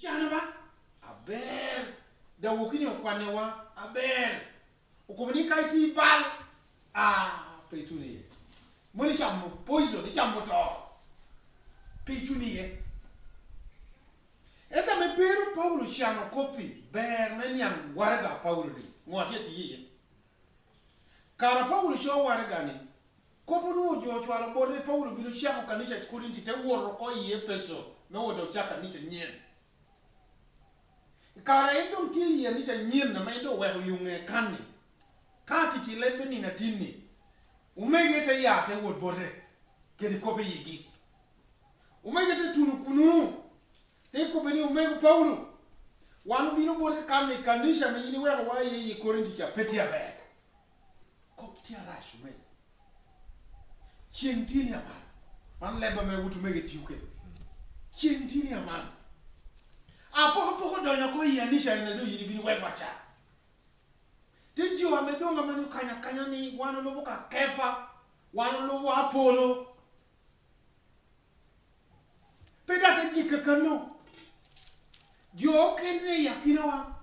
Chanaba, aber, da wukini okwanewa, aber, ukumini kaiti bal, peituni. Moli chamu, poiso, ni chamu to. Peituni ye. Eta me peru Paulo chano kopi, ber me nyang warga Paulo di, ngwati ati ye. Kara Paulo cho warga ni, kopo nuo jo chwala borde Paulo bilo chako kanisha Korinti te woro ko ye peso, me wodo chaka kanisha nyen. Kara endo ti ye kanisha nyen na maido weho yunge kani. Kati chilebe ni na tini. Umege te ya te wod borde, kedi kope yigi. Umege te tunu kunu, te kope ni umege Paulo. Wanu bilo borde kame kanisha me yini weho wa ye Korinti cha peti ya bed. Kopti arash umege. Chintini ya man leba me wutu mege tiuke. Chintini ya man. Poko donya ko yanisha ina do yini bini webacha. Tiji wa medonga manu kanya ni wano lobo ka Kefa, wano lobo Apollo. Peda te dikakano. Dio kene yakina wa.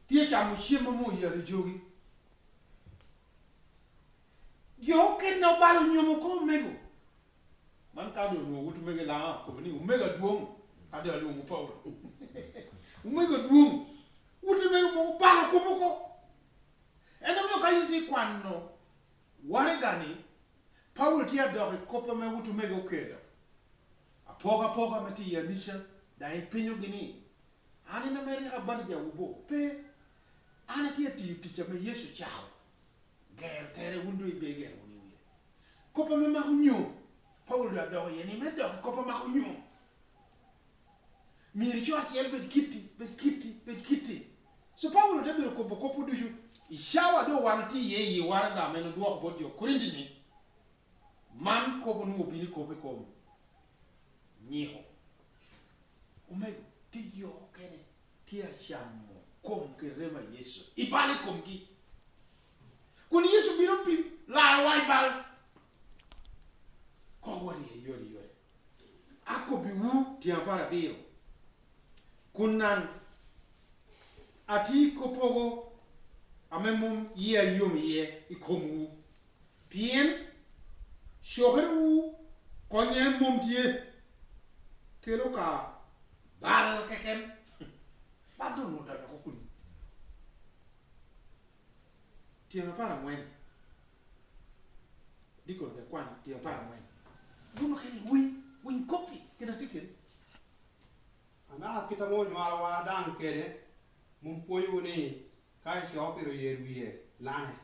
Tie cha mushima mo yari jogi. Yo ken no balo nyomo ko mego man ka do no wutu mege la ko ni umega duom ka do lu mu Paulo umega duom wutu mege mo balo ko eno mo ka yiti kwano warigani Paulo tia do ko pa me wutu mege okeda apoka meti ya nisha da impinyo gini ani na meri ka barja ubo pe ana tia ti me Yesu chao ger tere wundu ibe ger wuni. Kopa me mahunyo. Paulo da do yeni me do kopa mahunyo. Miri cho ati bet kiti. So Paulo da biro kopo dushu. Ishawa do wanti ye warga meno do ko bodio Korinti ni. Man kopo nu obini kope kom. Nyiho. Umego tiyo kene tia shamo kom kerema Yesu. Ibali komki. Kuni Yesu biro pi la waibal ko wori yori ako bi wu ti ampara dio kunan ati kopogo amemum ye yum ye ikomu pien shoheru konye mum tie telo ka bal keken badu no da ko kun tiang para mwen diko ke kwan tiang para mwen buno keni win copy kita tiken ana kita mo nyala wa dan kede mum poyu ni kai sho pero yeruye lane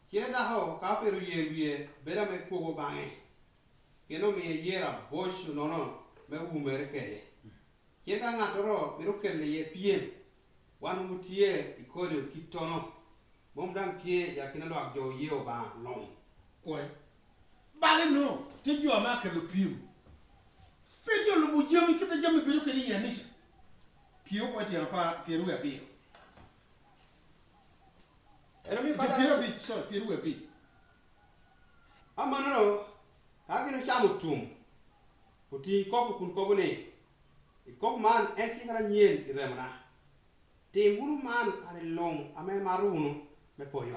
kire da ho ka pero yeruye bera me kogo bange keno me yera bosh no me umere kede kire da ngatoro biro kele ye piem wan mutie ikode kitono mom dang tie ya kinalo akjo yeo ba long koy bale no te jo ma ke lo piu pe jo lo bu jami kita jami biru ke ni yanisha piu ko ti pa piru ya bi ero mi te piru bi so piru ya bi amano agino chamu tum uti kopo kun kopo ne ikop man enti kala nyen iremna te nguru man are long ame marunu me poyo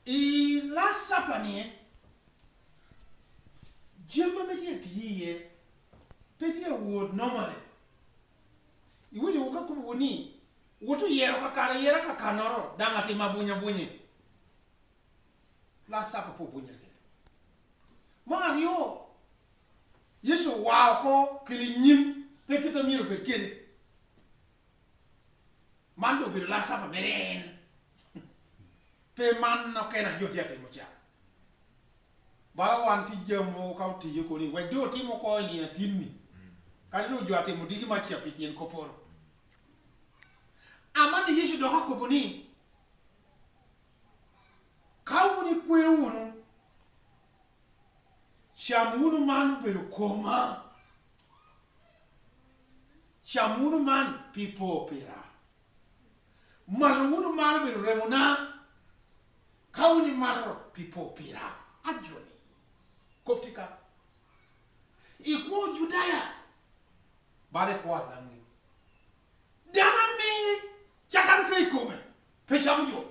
I la sapanie jemma meti tiye peti word normally iwuje ukakubu woni woto yero kakara yera kakanoro dangati mabunya bunye la sapa po bunya ke Mario Yesu wako kilinyim pekita miro perkele mando bir la sapa beren pe man no kena joti ate mocha bala wanti jemo kawti yoko ni wedo timo ko ni na timmi kadi do joti mo digi macha pitien koporo amani Yesu do hakko boni kawuni kweru wono shamunu man beru koma shamunu man pipo pira marunu man beru remuna kawuni maro pipo pira ajoni koptika wale kwa langi dana me chatan play come peshamjo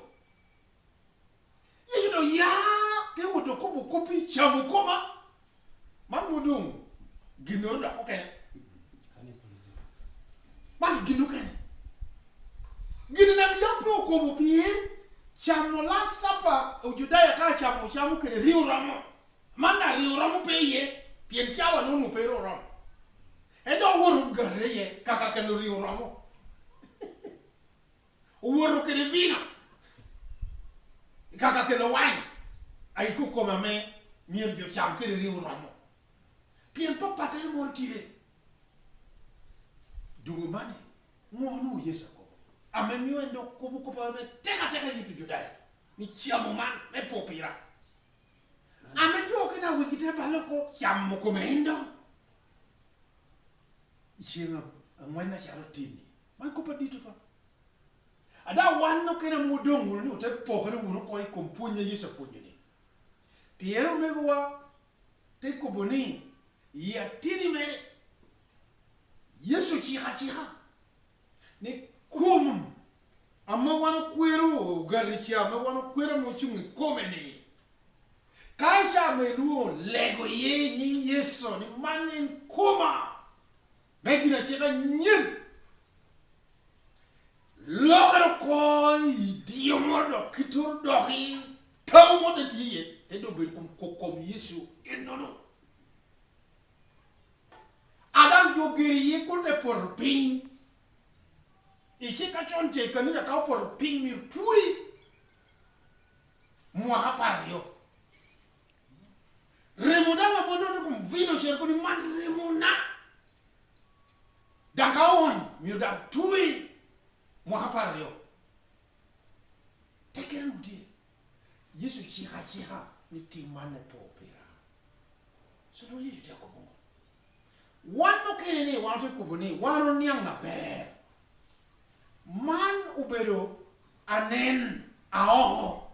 yeshito ya te wodo ko bu kopi chamu koma mamudum ginoro da ko ken man ginu ken ginu na yampo ko bu pie chamu la sapa ujudaya ka chamu ke riu ramo mana riu ramo peye pien chawa no pero ramo edo woru gareye kaka ke riu ramo woru ke vino kaka ke wine ai ku koma me miel jo cham ke riu ramo pien papa te mo tie dungu mani mo no yesa ko ame miyo ndo ko pa me teka yitu judai ni chiamo man me popira ame jo ke na wigite baloko chiamo ko me ndo ishinga ngwana charotini man ko pa dito fa ada wanno ke na mudongu ni te pokere wuno ko kompunye yesa punye ni piero megowa te ko boni ya tini me yesu chiha ni kum amma wana kwero garicha amma wana kwero mo chungi komeni kaisha meluo lego ye nyi yeso ni manin kuma megina chika nyin lokaro ko dio mordo kitur dohi tamu mote tiye te do ber kom yesu enono adam jogeri ye kote por ping ichi ka chonche kanu ya ka por ping mi tui mo hapario remodanga bono ko vino cher ko ni man remona daka on mi da tui mo hapario tekere mudi yesu chiha ni timane popera so no yi te ko bon wano kene wano ko boni wano nyanga be man ubero anen aoho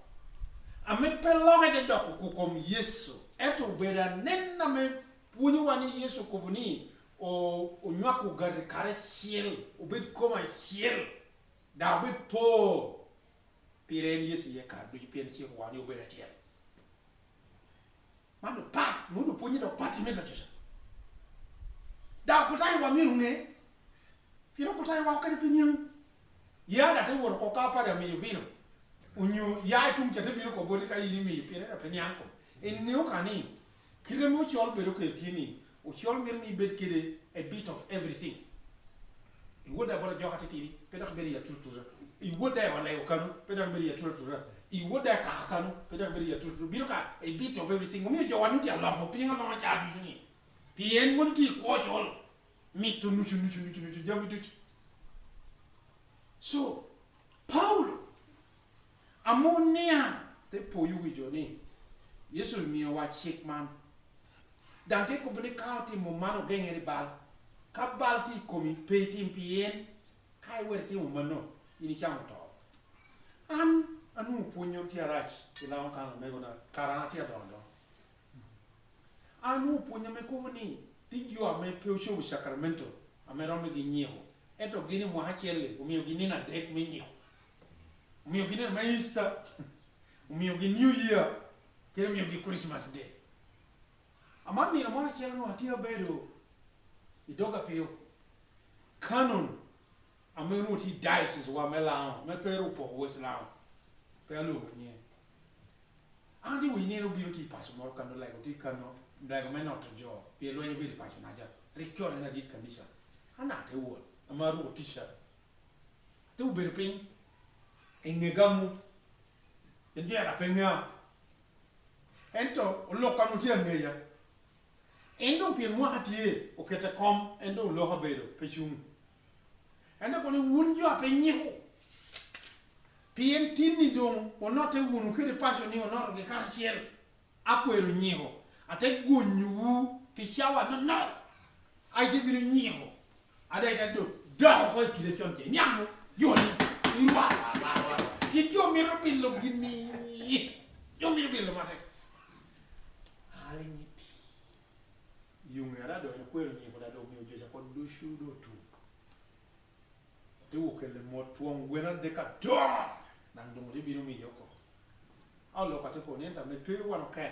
ame peloge de doko kom yesu eto ubera nen na me punyi wani yesu ko boni o nywa ko gari kare ciel ubed koma ciel da ubed po piren yesu ye ka du piren ci wani ubera ciel manu pa no do punyi do pati mega tusa da kutai wa mirunge piro kutai wa kare pinyang ya da te wor ko ka para mi vino unyu ya tum chete biro ko bodi ka yini mi pire da pinyang ko en niu kani kire mo chol bero ke tini o chol mir mi bet kire a bit of everything I woda bora joka tiri pe da beri ya tutura I woda wa lay kanu pe da beri ya tutura I woda ka kanu pe da beri ya tutura biro ka a bit of everything mo mi jo wanu ti Allah mo pinga no cha du ni pien mun ti ko chol mi tu nuchu jamu tu so Paulo amonia te poyu wijoni yesu mi wa check man dante ko bune county mo mano gengeri bal ka balti ko mi peti pien kai werti mo mano ini chamo to anu punyo ti arach ila kan me gona karana ti adondo anu punyo me ko ni ti yo me peusho Sacramento amerome di nyeho eto gini mo hachele umio gini na dek me nyeho umio gini na Easter umio gini New Year kile umio gini Christmas Day amani na mwana kiano atia bedo idoga pio canon amenu ti diocese wa melao me pero po weslao pelo nye andi we ne no beauty pass mo kando like ti kano ndago me not jo pelo nye bi pass na ja rikyo na dit kanisa ana te wo amaru t-shirt tu berping engegamu enje ara penga ento lokanu ti angeya endo pien mo hatie o kete kom endo lo habedo pechum endo ko ni wunjo apenyiho pien tini don onote wunu kede passion ni onoro ge karchiel akwero nyiho ate gonyu pishawa no aje biru nyiho ada ita do ko kile chonche nyamu yoni iwa ki yo mi robin lo gini yo mi robin lo mate yung era do ko ni ko da do mi jo ko do shu do tu te wo kele mo tuong gwera de ka do nang do mo de binu mi yoko allo ka te ko ni ta me pe wa no ka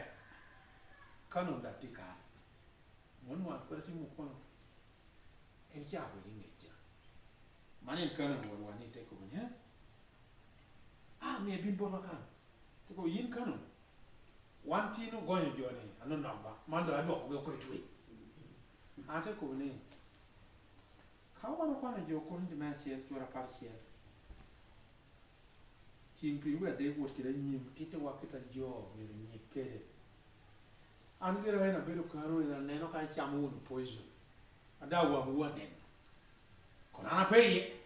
kanu da tika mon wa ko ti mu ko en ja wo ni ngeja manen kanu wo wa ni te ko ni ah me bin bo kan te ko yin kanu wanti no gonyo joni ano namba mando ado ko ko tuwi ate ko ni kawa no kwana jo ko ndi ma che tora parche tim pi wa de ko kire nyim tite wa kita jo mi ni kere an gero hena bedo karo ina neno ka chamu no poison ada wa huwa neno kona na peye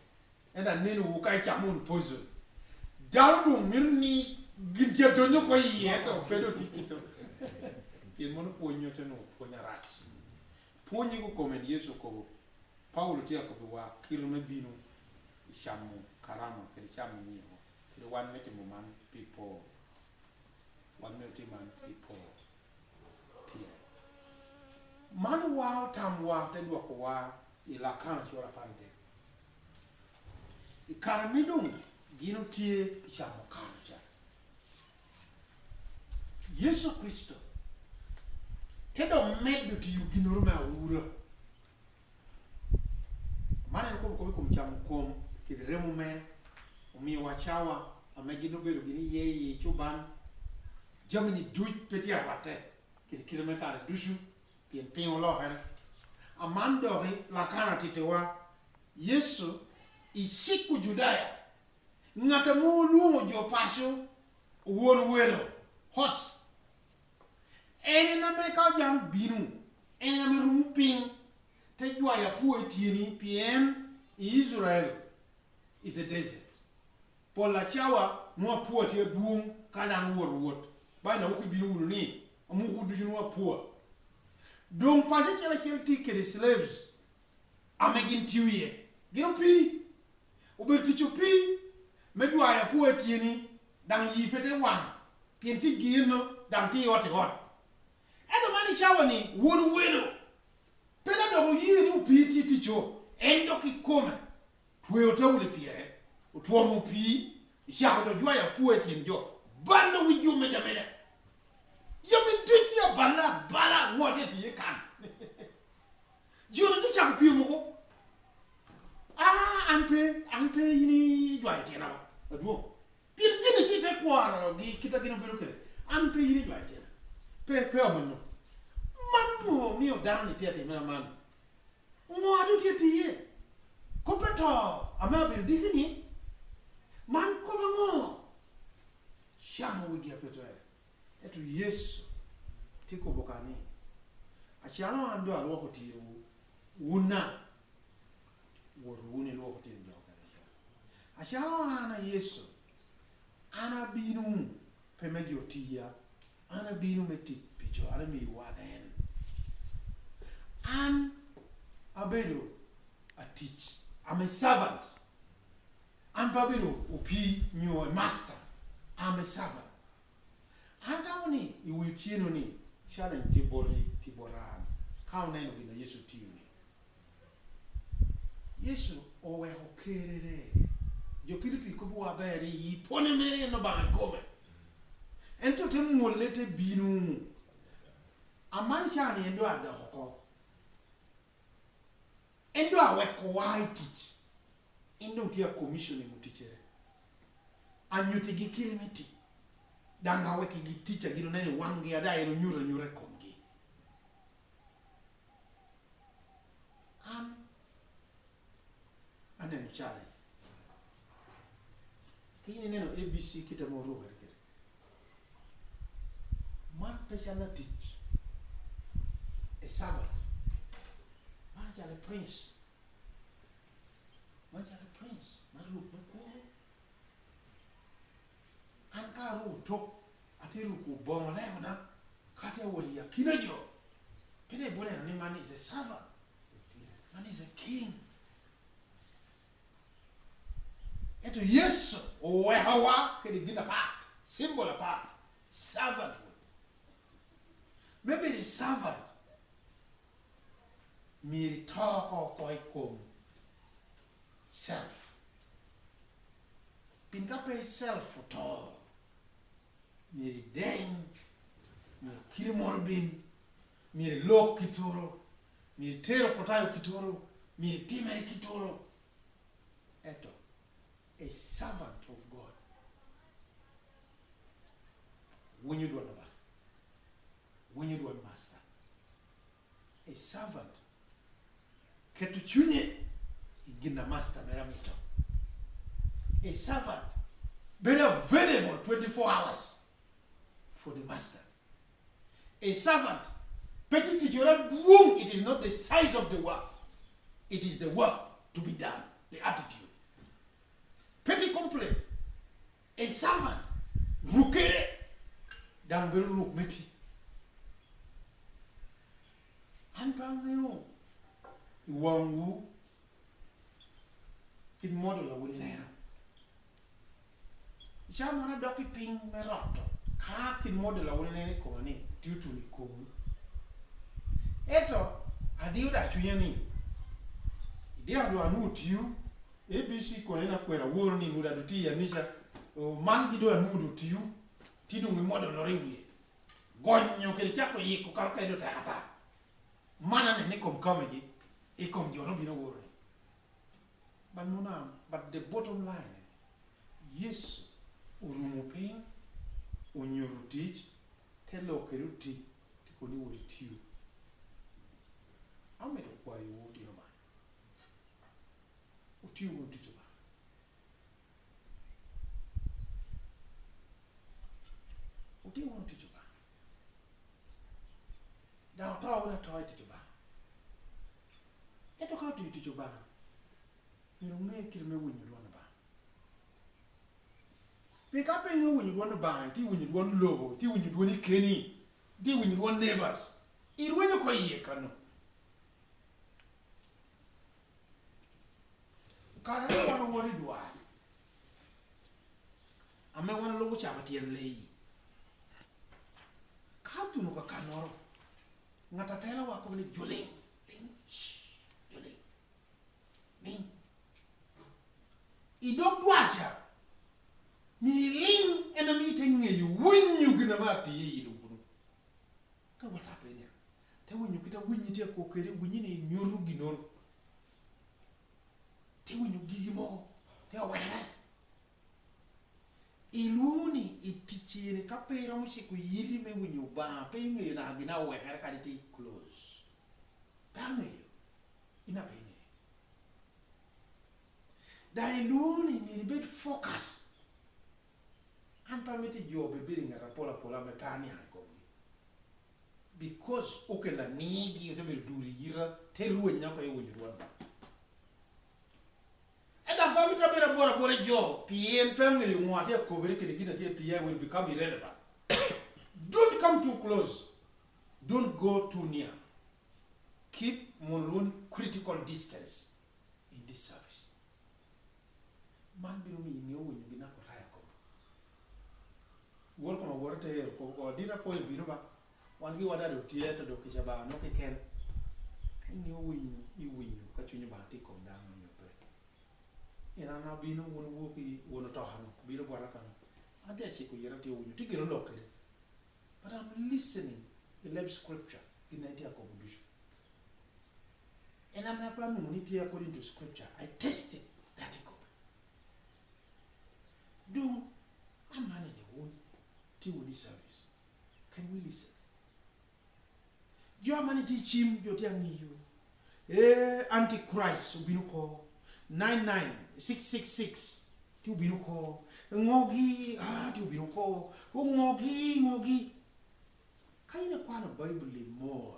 enda neno wo ka chamu no poison dalu mirni gidje donyo ko yeto pedo tikito il mono pogno teno pogna rat pogni ko komen yeso ko paulo tia ko wa kirme binu shamu karama ke chamu ni ho ke one mete mo man people one mete man people pia man wa tam wa te do ko wa ila kan sura pande I karamidum gino tie shamu kanja Yesu Kristo kedo meddo ti yuginoro ma wura mane ko mcham kom kidremu me umi wachawa amegino bero gini ye chuban jamni duj peti arate kidkirme kare dushu yen pion lo hare amando he la kana titewa Yesu isiku Judaya ngata mu lumo jo pasho won welo hos ene na me ka jam binu ene na me rumping te jwa ya pu etieni pm Israel is a desert pola chawa no pu ati duum kana no wor ba na ko binu ni amu ko du no pu donc passé ci la celti que les slaves amegin tiwiye gino pi oberti chupi me jwa ya pu etieni dan yi pete wan pienti gino dan ti hot Edo mani chawa ni wonu weno. Pena do yiri upiti ticho endo kikome. Tuwe otawule pire. Utuwa mupi ishako do jua ya pueti njo. Banda wiju meda. Yomi duti ya bala ngote tiye kan. Jona ticha kupiyo moko. Anpe yini jua ya tena wa. Aduo. Pire jine tite kwa kita gino perukele. Anpe yini jua ya tena. Pe amano manmo mio down tiati mena man ngo adu tiati kompeto amabe digini man ko bango shamu wigi apeto etu Yesu tiko bokani achano ando alo ko tiru una woruni lo ko tiru achano ana Yesu ana binu pemejo tia ana binu meti pijo ana mi waden an abedo a teach I'm a servant an babedo opi nyo a master I'm a servant anta woni iwi tieno ni shalen tiboran kauna no bina Yesu tiuni Yesu owe hokerere yo pilipi kubu abere yipone mere no ba kome ento te molete binu amani chani endo ada hoko endo aweko why teach endo kia commission mu teacher anyuti gikirimiti danga weki gi teacher gino nene wangi ada ero nyure kongi anen chale kini neno ABC kita mo ro herkere man peshala teach a Sabbath man jale prince maru ko anka ro to atiru ko bon lewo na kate wori ya kinajo pede bole ni man is a servant man is a king eto Yesu owe hawa ke digina pa symbol pa servant maybe the servant miri talk koi kom self pin ka pe self to miri deng miri kiri morbin miri lok kitoro miri tero potayo kitoro miri timeri kitoro eto a servant of God when you do another when you do a master a servant ketu chunye igina master meramito a servant very available 24 hours for the master a servant petit tijoran boom it is not the size of the work it is the work to be done the attitude petit complaint a servant rukere dambere rukmeti anpangeo wangu kin model la wulero jamana doki ping meroto ka kin model la wulero ko ni tutu ni ko eto adiu da chuyani dia do anu tiu abc ko na kwera woro ni muda duti ya misha man gido anu do tiu tidu mi model lo rewi gonyo ke chako yiko ka ka do takata mana ne kom kamegi e kom joro bino woro but the bottom line yes urumu ping unyuru teach telo keruti tikoni wori tiu ameto kwa yuti no ba utiu wori tiu ba utiu wori tiu ba da ta wona ta tiu ba eto ka tiu ba you make it me when you want to buy. Pick up and you when you want to buy, tea when you want logo, tea when you want kenny, tea when you want neighbors. It when you call ye canoe. Can't want to worry do I may want to look at your lay. Can't you know a canoro? Not a teller walk on it, Julie. Julie. Bing. I don't watch her. Me ling and a meeting you win you gonna mati you don't. Tell what happened there. Tell when you get a win you take cocaine when you need your ruginor. Tell when you give more. Tell what Iluni it teaching a capera music yiri me when you bar paying you na gina where her carity close. Bang you in a penny. Dailuni ni bit focus. And permitted you be building a pola mechania because okay la need you to be do tell you when you want. And I'm permitted a bit about a job. PM family you want to cover it will become irrelevant. Don't come too close. Don't go too near. Keep Monroe critical distance in this service. Man be me in you when you not welcome a word here or did a point biruba one give what I do theater do kishaba no can you win cut you about take come down on your bed. And I'm not being one wookie one to talk biruba I dare she could get you take a look at it. But I'm listening the left scripture in idea contribution. And I'm not going according to scripture. I tested that it could. Do I'm managing one to this service. Can we listen? Your money teach him, you're telling me you. Antichrist, will be call 99666. To be call Mogi, to be call Mogi. Kind of one of Bible mod.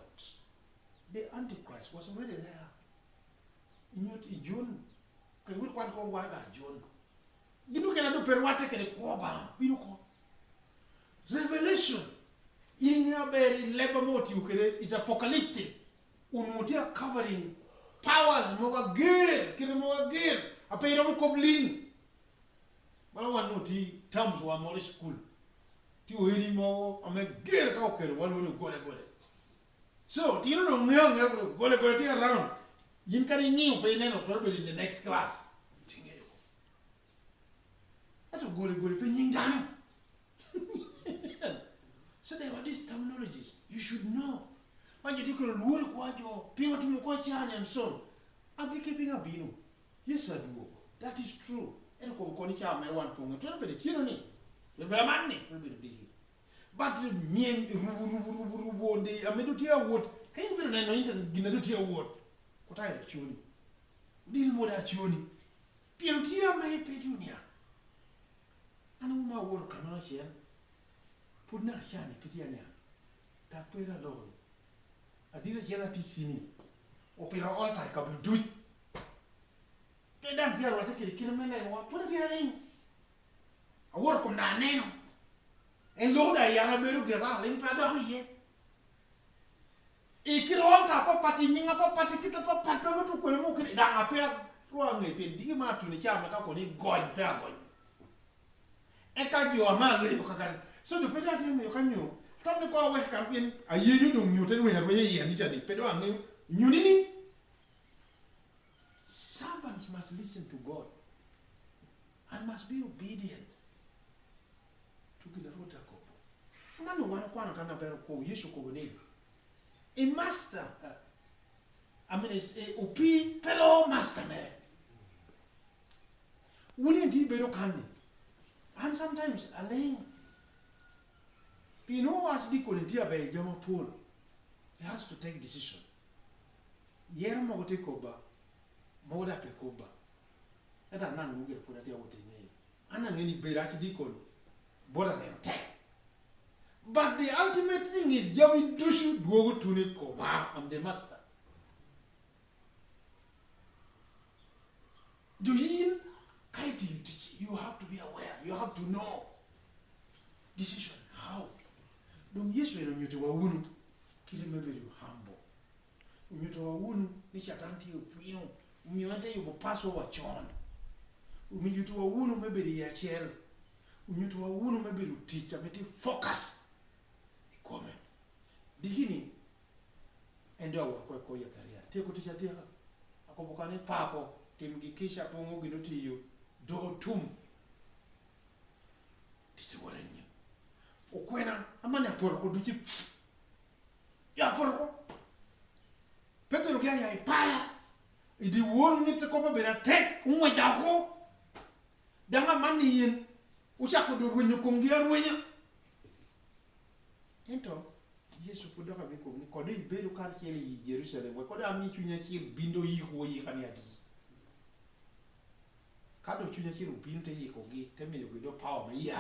The Antichrist was already there. In June, can we quite call one June? You can do perwate ke koba binuko revelation in your very labor motive is apocalyptic unutia covering powers moga gear kirimo gear apira mo koblin bala wanuti terms wa mo school ti wiri mo ame gear ka okere walo ni gode So, tino no ngeo gole tia round. Yin kari ngiu pe neno probably in the next class. Tingeo. That's what gole pe yin dano. So there were these terminologies. You should know. When you take a lure kwa jo, pinga tumu kwa chanya and so. I'm keeping up, you know. Yes, I do. That is true. And ko ko ni cha me wan punga. Tu be tino ni. Be man ni, tu be di. But me rubu on the amedu tia word. Can you be no inter gina do tia word? Ko tai da chuni. Di mo da chuni. Piero tia me pe junior. Anu ma word kana share. Puna shani pitia nya. Da pera lo. Adisa jela tisini. Opera all tai ka do it. Te dan dia wa take kile mele wa puna via ring. A word kom na neno. En lo da ya na meru gera ling pa do ye. E kiro ta pa pati nyinga pa pati kita pa pati ko to ko mo ke da ngapea ruwa ngai pe di ma tu ni cha me ka ko ni goy pe goy. E ka jo ma le ko ka. So the pedo ati me ka nyu. Tam ne ko wa ka pin a ye yu dong nyu te we ya ye ni cha ni pedo an nyu ni. Servants must listen to God and must be obedient. Tukila rota ko. Ngano wana kwana kana bero ko Yesu ko ne. A master, it's a opi pero master man. Wouldn't he be candy? And sometimes a lane. You know what the Corinthia by Jama Paul? He has to take decision. Yera mo take over, mo da take over. That a man will get put at your name. And I'm any berati dicon, but an attack. But the ultimate thing is Jawi Dushu Dwogo Tuni Koma. I'm the master. Do you teach? You have to be aware. You have to know. Decision. How? Don't yes when you to a wound. Kill maybe you humble. When you to a wound, which attempt you pino. When you enter you will pass over John. When you to a wound, maybe the chair. When you to a wound, maybe you teach. I mean, focus. Comment. Dihini endo wa kwa ya taria. Te kutisha tia. Akobokane papo timgikisha pongo ginoti yo do tum. Tise warenye. Okwena amane aporoko duchi. Ya poroko. Petro gya ya ipala. Idi woro ngite ko bera tek unwa jako. Danga mani yin. Uchako do runyo kongia runya. Ento Yesu kudoka biko ni kodi belu karchele yi Jerusalem we kodi ami chunya chir bindo yi ho yi kan yadi kado chunya chir binte yi ko gi teme yo do power ma ya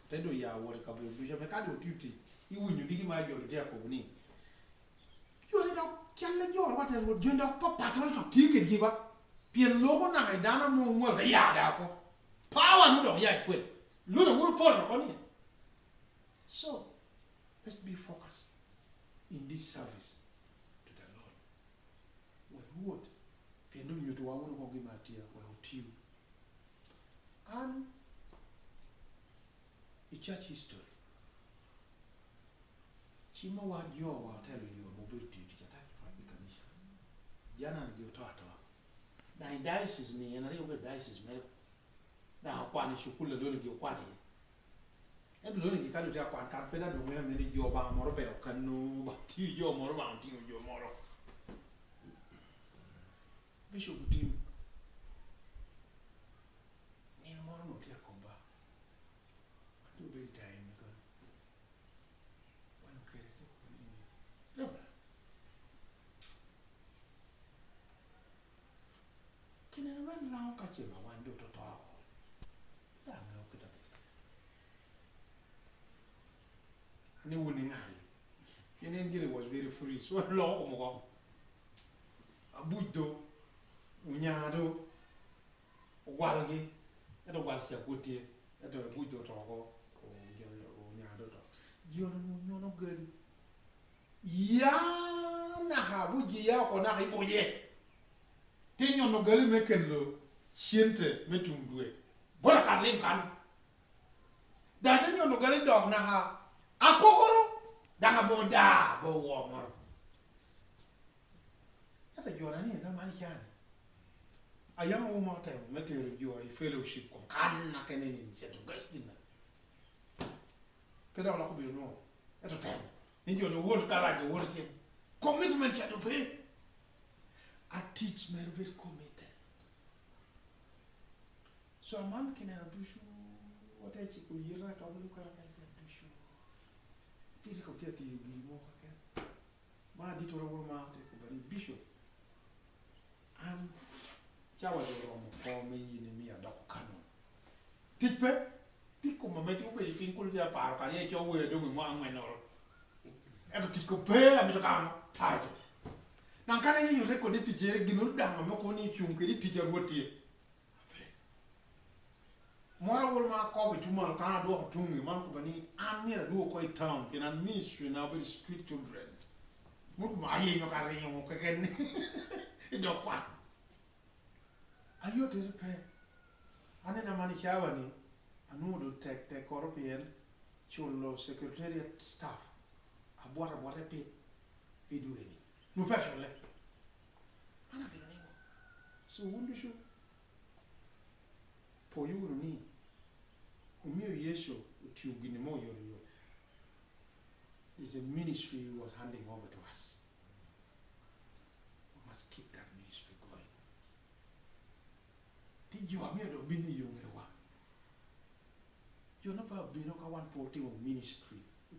tendo ya wor ka bu du jame kado tuti yi wunyu digi ma jo de ko ni yo le do kyalle jo wata ro jondo papa to to ticket gi ba pien logo na ga dana mo mo ga ya da ko power no do ya ko lu no wor por ko ni. So let's be focused in this service to the Lord. We would. Pendo nyoto wa wono kongi matia wa utiu. And a church history. Chima wa dio wa tell you mobility to attack for becommission. Jana ndio toto. Na diocese ni na rio diocese me. Na kwa ni shukule leo ndio kwa ni. Ebi loni ki kadu tia kwa peda do me me jo ba moro be kanu ba ti jo moro ba ti jo moro. Bishop team ni moro no tia komba. Do be time ko. Wanu kere ko ni. Dobra. Kina na ban lao ka chema wan do to to. Da me o kita. Ni wuni ngari. Yenen gele was very free. So lo ko mo. Abudo unyado walgi edo walcha kutie edo budo to ko unyado to. Yono nyono gari. Ya na ha buji ya ko na iboye. Tinyo no gari mekelo chiente metundwe. Bora kan lim kan. Da tinyo no gari dog na ha akokoro danga boda bo wo moro jora ni na mani chani ayama wo ma time metero jo I fellowship ko kan na kene ni se to gastina peda la ko bi no eto time ni jo no wor kala jo wor ti commitment cha do pe I teach me be committed so a man can do shu what I chiku yira ka wulu ka do shu physical care ti bi mo ka ma di to ro ma te ko bari bishop am chawa de ro mo ko me yi ni mi ada ko kanu tikpe tikko ma me ti ko yi kin ko dia par ka ye cho we do mo am no e ko tikko pe am to ka no tajo nan kana ye yo record ti je ginul da ma ko ni fiun ke ti je roti mora wol ma ko be tuma kana do ko tungi man ko bani amira do ko town in a ministry now with street children mo ko ma ye no ka re yo ko ken do kwa ayo te pe ane na mani chawa ni anu do te koropien chulo secretariat staff abora pe duwe ni no passion le ana bi no so wundu shu po you ni umio yeso utiugini mo yo is a ministry he was handing over to us. We must keep that ministry going. Did you have me to be you? You're not about being a 140 ministry.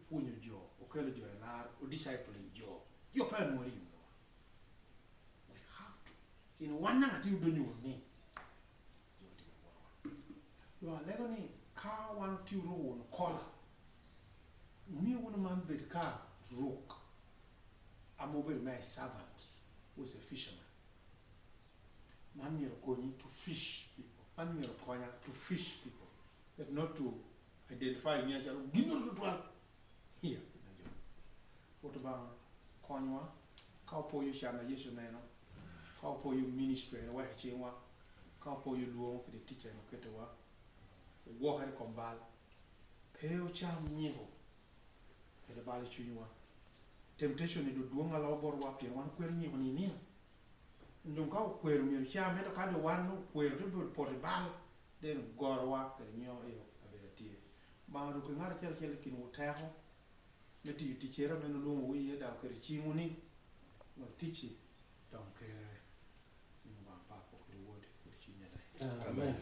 When you job, or call you or discipling job. You're paying more. We have to. In one night, you don't know. You are letting car 1 2 row on collar. Me one man bed car rook. A mobile my servant was a fisherman. Man me going to fish people. Man me going to fish people, but not to identify me as a gino to 12 here. What about Conwa? How you shall yes, man? How you ministry and where Chingwa? How you do for the teacher and Ketawa? Walk at a combal. Pale charm nivo. At the valley chua. Temptation to do a lot of work in one query on in. Don't go where you charm at a kind of one where to put portable, then go to work and your ability. But looking at a telekin will tell her. Let you teach her and alone we had our chimney. No teach it. Don't care. In one part of the word which you need. Amen.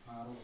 Paro